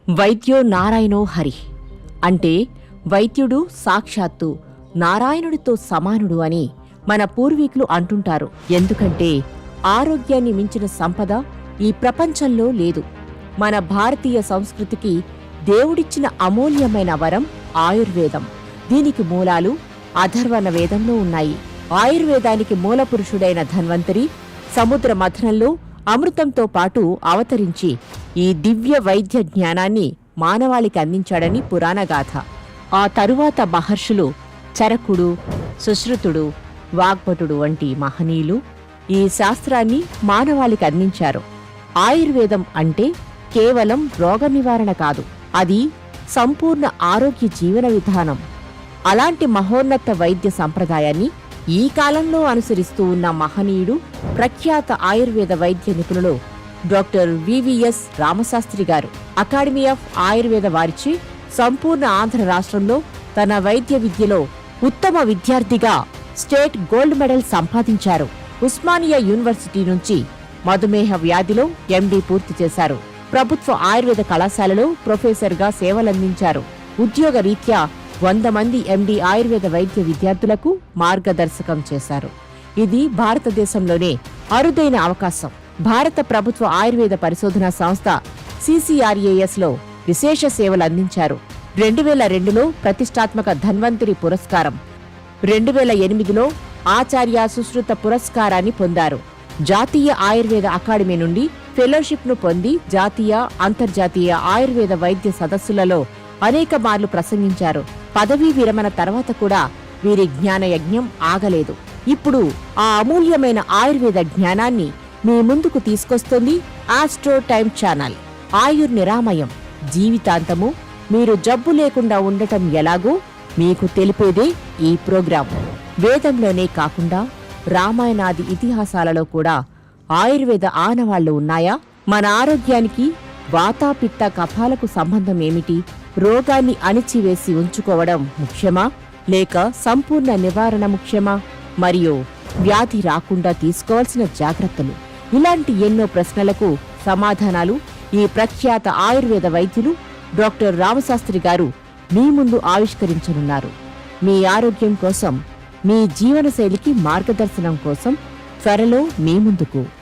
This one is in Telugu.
వైద్యో నారాయణో హరి అంటే వైద్యుడు సాక్షాత్తు నారాయణుడితో సమానుడు అని మన పూర్వీకులు అంటుంటారు. ఎందుకంటే ఆరోగ్యాన్ని మించిన సంపద ఈ ప్రపంచంలో లేదు. మన భారతీయ సంస్కృతికి దేవుడిచ్చిన అమూల్యమైన వరం ఆయుర్వేదం. దీనికి మూలాలు అథర్వణ వేదంలో ఉన్నాయి. ఆయుర్వేదానికి మూలపురుషుడైన ధన్వంతరి సముద్ర మథనంలో అమృతంతో పాటు అవతరించి ఈ దివ్య వైద్య జ్ఞానాన్ని మానవాళికి అందించాడని పురాణగాథ. ఆ తరువాత మహర్షులు చరకుడు, సుశ్రుతుడు, వాగ్భటుడు వంటి మహనీయులు ఈ శాస్త్రాన్ని మానవాళికి అందించారు. ఆయుర్వేదం అంటే కేవలం రోగ నివారణ కాదు, అది సంపూర్ణ ఆరోగ్య జీవన విధానం. అలాంటి మహోన్నత వైద్య సంప్రదాయాన్ని ఈ కాలంలో అనుసరిస్తూ ఉన్న మహనీయుడు ప్రఖ్యాత ఆయుర్వేద వైద్య నిపుణులు డాక్టర్ వివిఎస్ రామశాస్త్రి గారు. అకాడమీ ఆఫ్ ఆయుర్వేద వారిచే సంపూర్ణ ఆంధ్ర రాష్ట్రంలో తన వైద్య విద్యలో ఉత్తమ విద్యార్థిగా స్టేట్ గోల్డ్ మెడల్ సంపాదించారు. ఉస్మానియా యూనివర్సిటీ నుంచి మధుమేహ వ్యాధిలో ఎండీ పూర్తి చేశారు. ప్రభుత్వ ఆయుర్వేద కళాశాలలో ప్రొఫెసర్గా సేవలందించారు. ఉద్యోగ రీత్యా 100 మంది ఎండీ ఆయుర్వేద వైద్య విద్యార్థులకు మార్గదర్శకం చేశారు. ఇది భారతదేశంలోనే అరుదైన అవకాశం. భారత ప్రభుత్వ ఆయుర్వేద పరిశోధనా సంస్థ CCRASలో విశేష సేవలు అందించారు. 2002లో ప్రతిష్టాత్మక ధన్వంతరి పురస్కారం, 2008లో ఆచార్య సుశ్రుత పురస్కారాన్ని పొందారు. జాతీయ ఆయుర్వేద అకాడమీ నుండి ఫెలోషిప్ను పొంది జాతీయ, అంతర్జాతీయ ఆయుర్వేద వైద్య సదస్సులలో అనేక మార్లు ప్రసంగించారు. పదవీ విరమణ తర్వాత కూడా వీరి జ్ఞానయజ్ఞం ఆగలేదు. ఇప్పుడు ఆ అమూల్యమైన ఆయుర్వేద జ్ఞానాన్ని మీ ముందుకు తీసుకొస్తుంది ఆస్ట్రో టైమ్ ఛానల్. ఆయుర్ నిరామయం, జీవితాంతము మీరు జబ్బు లేకుండా ఉండటం ఎలాగో మీకు తెలిపేదే ఈ ప్రోగ్రాం. వేదంలోనే కాకుండా రామాయణాది ఇతిహాసాలలో కూడా ఆయుర్వేద ఆనవాళ్లు ఉన్నాయా? మన ఆరోగ్యానికి వాతాపిత్త కఫాలకు సంబంధం ఏమిటి? రోగాన్ని అణిచివేసి ఉంచుకోవడం ముఖ్యమా, లేక సంపూర్ణ నివారణ ముఖ్యమా? మరియు వ్యాధి రాకుండా తీసుకోవాల్సిన జాగ్రత్తలు, ఇలాంటి ఎన్నో ప్రశ్నలకు సమాధానాలు ఈ ప్రఖ్యాత ఆయుర్వేద వైద్యులు డాక్టర్ రామశాస్త్రి గారు మీ ముందు ఆవిష్కరించనున్నారు. మీ ఆరోగ్యం కోసం, మీ జీవనశైలికి మార్గదర్శనం కోసం త్వరలో మీ ముందుకు.